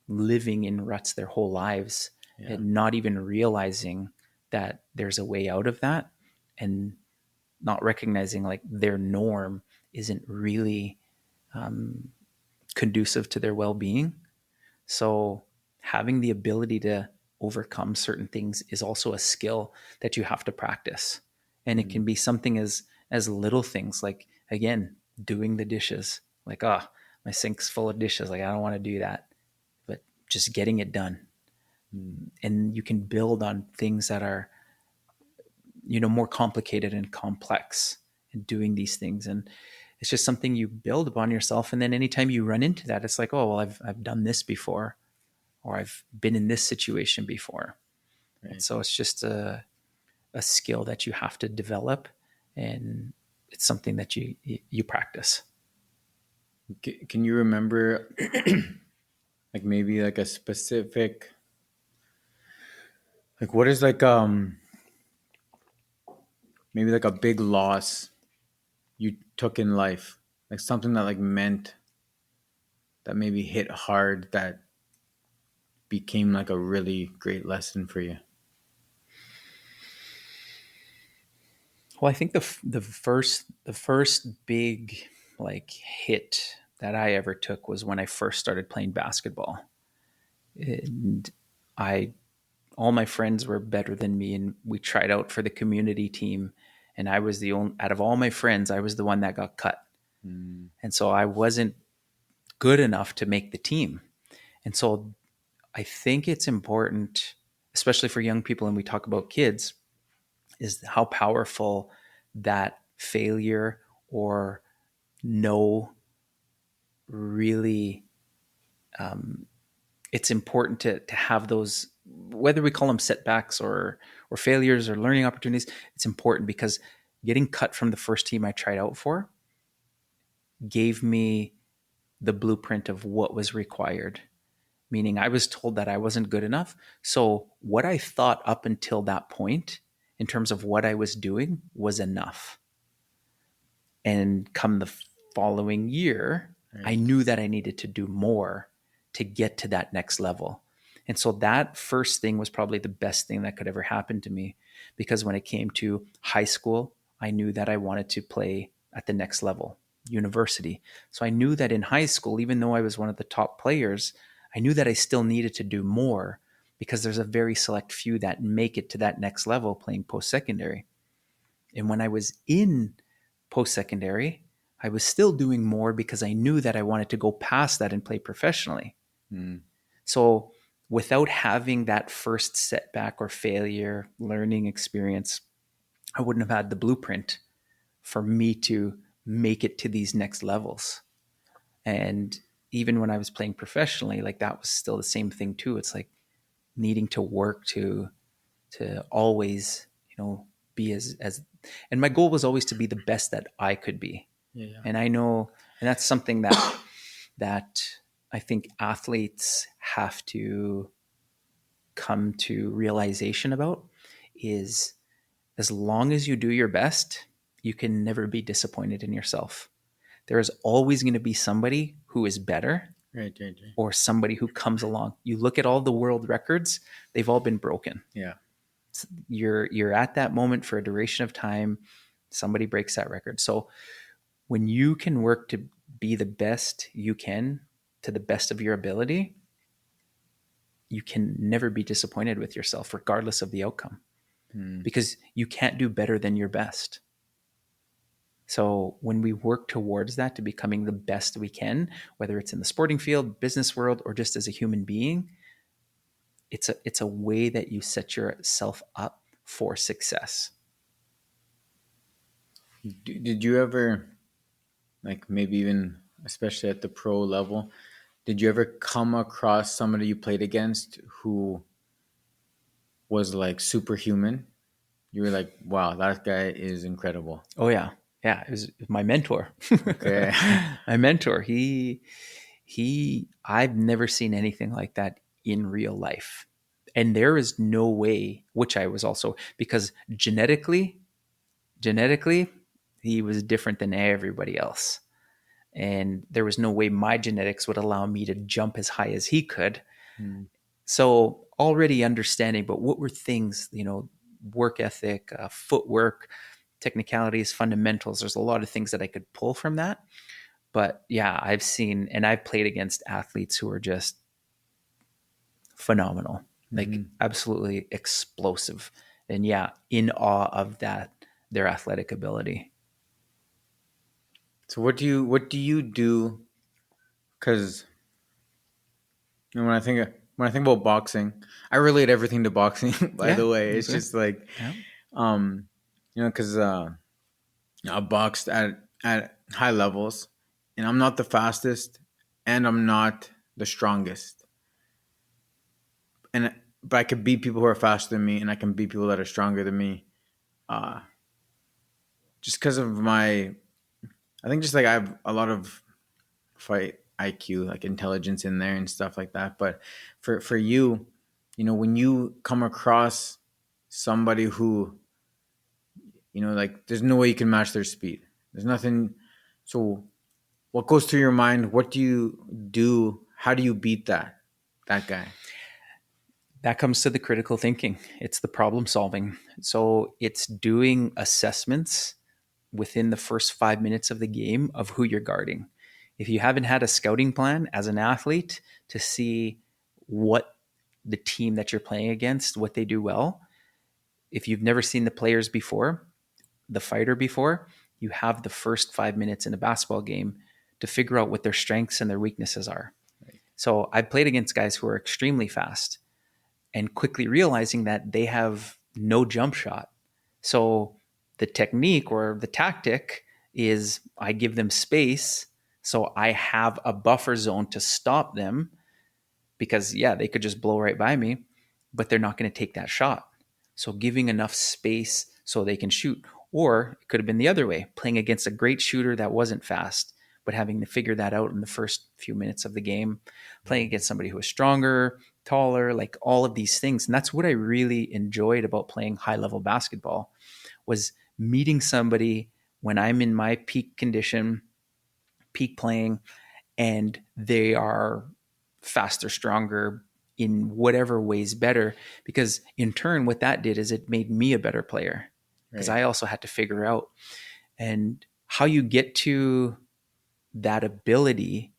living in ruts their whole lives Yeah. and not even realizing that there's a way out of that, and not recognizing like their norm isn't really conducive to their well-being. So having the ability to overcome certain things is also a skill that you have to practice. And it Mm-hmm. can be something as little things like, again, doing the dishes. Like, my sink's full of dishes. Like, I don't want to do that. just getting it done. And you can build on things that are, more complicated and complex and doing these things. And it's just something you build upon yourself. And then anytime you run into that, it's like, oh, well, I've done this before, or I've been in this situation before. And Right. so it's just a skill that you have to develop, and it's something that you practice. Can you remember like maybe like a specific, like what is like maybe like a big loss you took in life, like something that like meant that maybe hit hard, that became like a really great lesson for you? Well, I think the first big like hit that I ever took was when I first started playing basketball. And I all my friends were better than me, and we tried out for the community team, and I was the only out of all my friends, I was the one that got cut. Mm. And so I wasn't good enough to make the team. And so I think it's important, especially for young people, and we talk about kids, is how powerful that failure or no really, it's important to have those, whether we call them setbacks or failures or learning opportunities. It's important because getting cut from the first team I tried out for gave me the blueprint of what was required, meaning I was told that I wasn't good enough. So what I thought up until that point in terms of what I was doing was enough. And come the following year, I Right. knew that I needed to do more to get to that next level. And so that first thing was probably the best thing that could ever happen to me, because when it came to high school, I knew that I wanted to play at the next level, university. So I knew that in high school, even though I was one of the top players, I knew that I still needed to do more, because there's a very select few that make it to that next level playing post secondary. And when I was in post secondary, I was still doing more because I knew that I wanted to go past that and play professionally. Mm. So without having that first setback or failure learning experience, I wouldn't have had the blueprint for me to make it to these next levels. And even when I was playing professionally, like that was still the same thing too. It's like needing to work to always, be as and my goal was always to be the best that I could be. Yeah, yeah. And I know, and that's something that I think athletes have to come to realization about, is as long as you do your best, you can never be disappointed in yourself. There is always going to be somebody who is better, Right, right, right. or somebody who comes along. You look at all the world records, they've all been broken. Yeah. You're at that moment for a duration of time, somebody breaks that record. So when you can work to be the best you can to the best of your ability, you can never be disappointed with yourself regardless of the outcome, Mm. because you can't do better than your best. So when we work towards that, to becoming the best we can, whether it's in the sporting field, business world, or just as a human being, it's a way that you set yourself up for success. Did you ever, like maybe even especially at the pro level, did you ever come across somebody you played against who was like superhuman? You were like, wow, that guy is incredible. Oh yeah. Yeah, it was my mentor. Okay. My mentor, I've never seen anything like that in real life. And there is no way, which I was also, because genetically, he was different than everybody else. And there was no way my genetics would allow me to jump as high as he could. Mm. So already understanding, but what were things, work ethic, footwork, technicalities, fundamentals. There's a lot of things that I could pull from that. But yeah, I've seen and I've played against athletes who are just phenomenal, like Mhm. absolutely explosive. And yeah, in awe of their athletic ability. So what do you do? Because And when I think about boxing, I relate everything to boxing. By Yeah. the way, it's Okay. just like, Yeah. um, because I boxed at high levels, and I'm not the fastest, and I'm not the strongest, and but I could beat people who are faster than me, and I can beat people that are stronger than me. Uh, just because of I think just like I have a lot of fight IQ, like intelligence in there and stuff like that. But for you, when you come across somebody who, like there's no way you can match their speed. There's nothing. So what goes through your mind? What do you do? How do you beat that guy? That comes to the critical thinking. It's the problem solving. So it's doing assessments within the first 5 minutes of the game of who you're guarding. If you haven't had a scouting plan as an athlete to see what the team that you're playing against, what they do well, if you've never seen the players before, the fighter before, you have the first 5 minutes in a basketball game to figure out what their strengths and their weaknesses are. Right. So I've played against guys who are extremely fast and quickly realizing that they have no jump shot. So the technique or the tactic is I give them space so I have a buffer zone to stop them because, yeah, they could just blow right by me, but they're not going to take that shot. So giving enough space so they can shoot. Or it could have been the other way, playing against a great shooter that wasn't fast, but having to figure that out in the first few minutes of the game, playing against somebody who was stronger, taller, like all of these things. And that's what I really enjoyed about playing high level basketball was meeting somebody when I'm in my peak condition, peak playing, and they are faster, stronger, in whatever ways better. Because in turn, what that did is it made me a better player because Right. I also had to figure out and how you get to that ability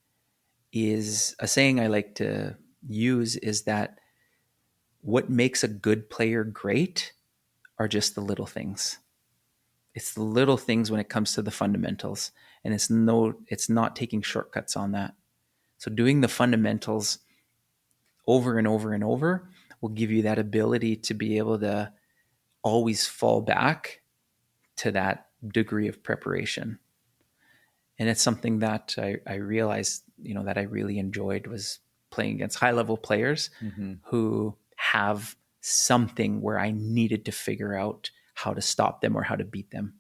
is a saying I like to use is that what makes a good player great are just the little things. It's the little things when it comes to the fundamentals and it's not taking shortcuts on that. So doing the fundamentals over and over and over will give you that ability to be able to always fall back to that degree of preparation. And it's something that I realized, that I really enjoyed was playing against high level players Mm-hmm. who have something where I needed to figure out how to stop them or how to beat them.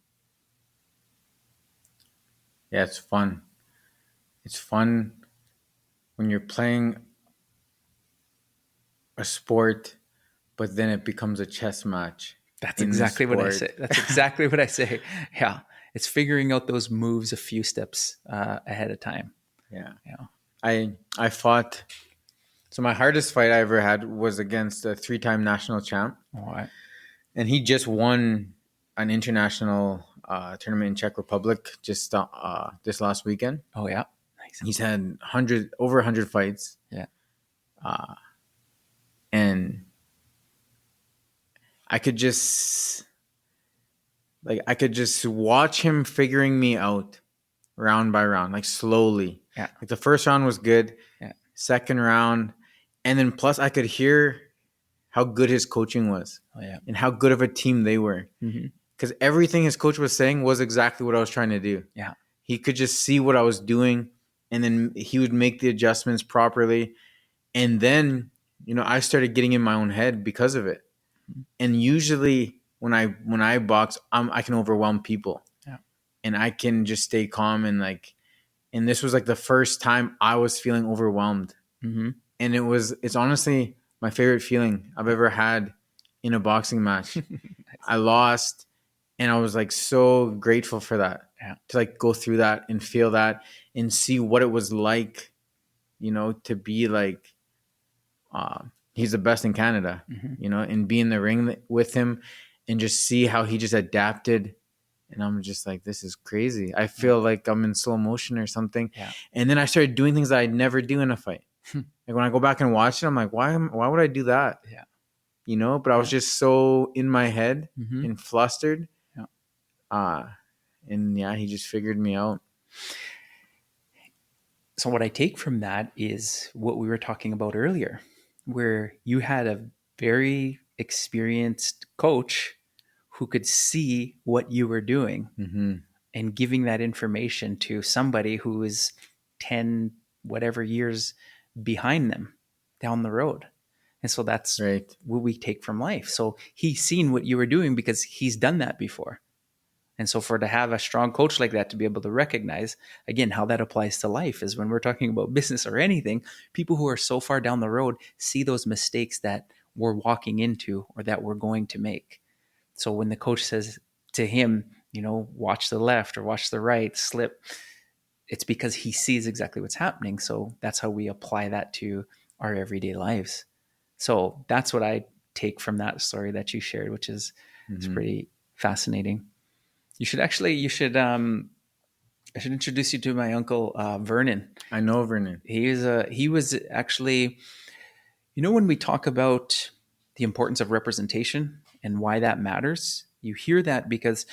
Yeah, it's fun. It's fun when you're playing a sport, but then it becomes a chess match That's in the exactly what I say. sport. That's exactly what I say. Yeah. It's figuring out those moves a few steps ahead of time. Yeah. Yeah. I fought. So my hardest fight I ever had was against a three-time national champ, All right. and he just won an international tournament in Czech Republic just this last weekend. Oh, yeah. Nice. He's had over 100 fights, Yeah. and I could just I could just watch him figuring me out round by round, like slowly. Yeah. Like the first round was good, Yeah. second round, and then plus I could hear how good his coaching was Oh, yeah. and how good of a team they were. Mm-hmm. Because everything his coach was saying was exactly what I was trying to do. Yeah. He could just see what I was doing, and then he would make the adjustments properly. And then, I started getting in my own head because of it. And usually, when I box, I can overwhelm people, Yeah. and I can just stay calm and And this was like the first time I was feeling overwhelmed, Mm-hmm. and it's honestly my favorite feeling I've ever had in a boxing match. I lost, and I was like so grateful for that, Yeah. to like go through that and feel that and see what it was like, to be like, he's the best in Canada, Mm-hmm. and be in the ring with him and just see how he just adapted. And I'm just like, this is crazy. I Yeah. feel like I'm in slow motion or something. Yeah. And then I started doing things that I'd never do in a fight. Like when I go back and watch it, I'm like, why would I do that? Yeah. But I was just so in my head Mm-hmm. and flustered. Yeah. And yeah, he just figured me out. So what I take from that is what we were talking about earlier, where you had a very experienced coach who could see what you were doing Mm-hmm. and giving that information to somebody who is 10 whatever years behind them down the road. And so that's Right. what we take from life. So he's seen what you were doing because he's done that before. And so for to have a strong coach like that to be able to recognize, again, how that applies to life is when we're talking about business or anything, people who are so far down the road see those mistakes that we're walking into or that we're going to make. So when the coach says to him, watch the left or watch the right, slip, it's because he sees exactly what's happening. So that's how we apply that to our everyday lives. So that's what I take from that story that you shared, which is Mm-hmm. pretty fascinating. I should introduce you to my uncle Vernon. I know Vernon. He was actually, when we talk about the importance of representation and why that matters, you hear that because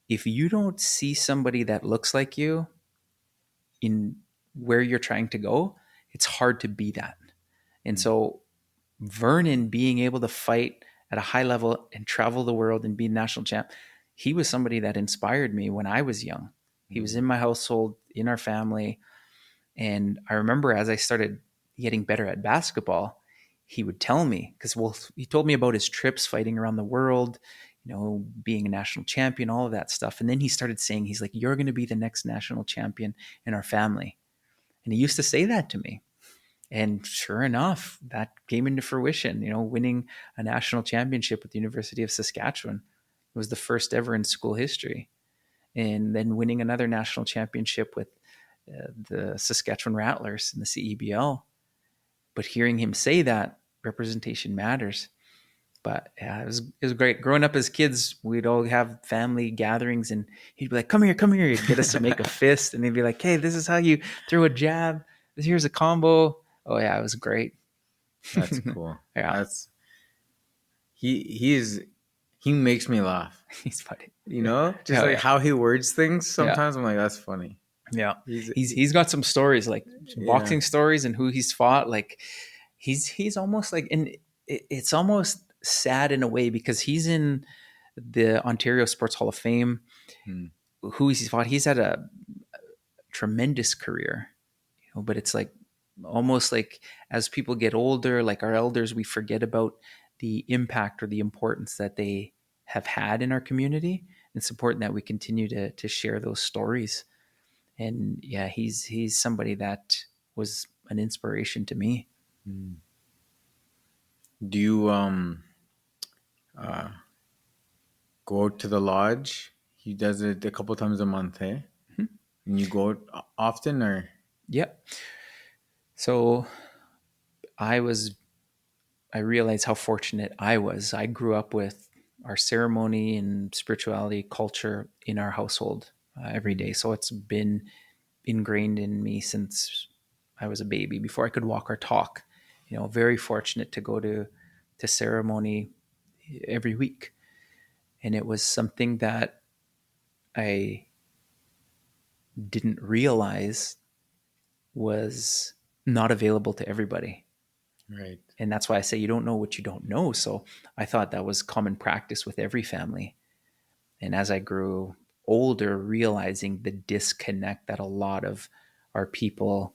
if you don't see somebody that looks like you in where you're trying to go, it's hard to be that. And so Vernon being able to fight at a high level and travel the world and be national champ, he was somebody that inspired me when I was young. He was in my household, in our family. And I remember as I started getting better at basketball, he would tell me, because he told me about his trips fighting around the world, being a national champion, all of that stuff. And then he started saying, he's like, you're going to be the next national champion in our family. And he used to say that to me. And sure enough, that came into fruition, winning a national championship with the University of Saskatchewan. It was the first ever in school history. And then winning another national championship with the Saskatchewan Rattlers in the CEBL. But hearing him say that representation matters. But yeah, it was great. Growing up as kids, we'd all have family gatherings, and he'd be like, "Come here, come here." He'd get us to make a fist, and he'd be like, "Hey, this is how you throw a jab. Here's a combo." Oh yeah, it was great. That's cool. Yeah, That's he makes me laugh. he's funny. Just Oh like yeah, how he words things. yeah, Sometimes I'm like, that's funny. yeah. He's He's got some stories, like some yeah. boxing stories, and who he's fought. Like he's almost like, and it's almost sad in a way because he's in the Ontario Sports Hall of Fame. Hmm. Who he's fought, he's had a tremendous career, but it's like almost like as people get older, like our elders, we forget about the impact or the importance that they have had in our community. It's important that we continue to share those stories. And yeah, he's somebody that was an inspiration to me. Hmm. Do you uh go to the lodge? He does it a couple times a month, hey? Mhm. And you go often, or Yep. So I was I realized how fortunate I was. I grew up with our ceremony and spirituality culture in our household every day. So it's been ingrained in me since I was a baby, before I could walk or talk. Very fortunate to go to ceremony every week. And it was something that I didn't realize was not available to everybody. right? And that's why I say you don't know what you don't know. So I thought that was common practice with every family. And as I grew older, realizing the disconnect that a lot of our people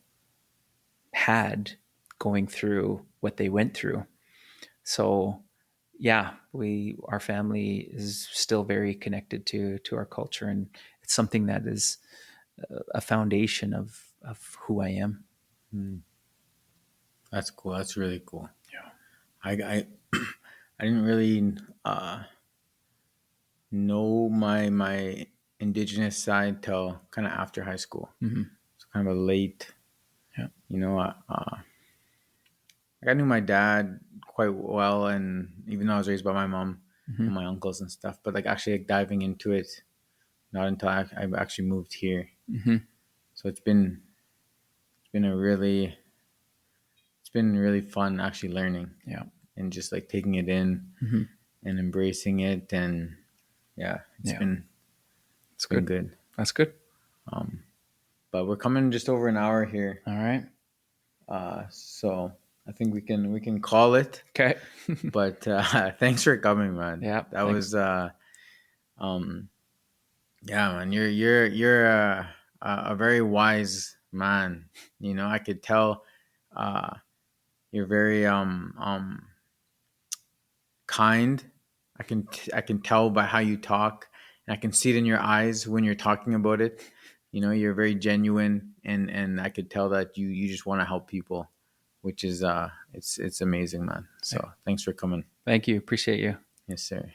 had going through what they went through. So yeah, our family is still very connected to our culture, and it's something that is a foundation of who I am. Hmm. That's cool. That's really cool. Yeah. I I didn't really know my indigenous side till kind of after high school. Mm-hmm. It's kind of a late, Yeah. you know. I knew my dad quite well, and even though I was raised by my mom Mm-hmm. and my uncles and stuff, but like actually like diving into it, not until I actually moved here. Mm-hmm. So it's been a really it's been really fun actually learning Yeah. and just like taking it in Mm-hmm. and embracing it, and yeah, Yeah. it's It's been good. good. That's good. Um, but we're coming just over an hour here. All right. So I think we can call it. Okay. But thanks for coming, man. Yeah. That Thanks. was um yeah, man. You're a very wise man. You know, I could tell uh you're very kind. I can tell by how you talk, and I can see it in your eyes when you're talking about it. You know, you're very genuine, and I could tell that you just want to help people, which is it's amazing, man. So thanks for coming. Thank you. Appreciate you. Yes, sir.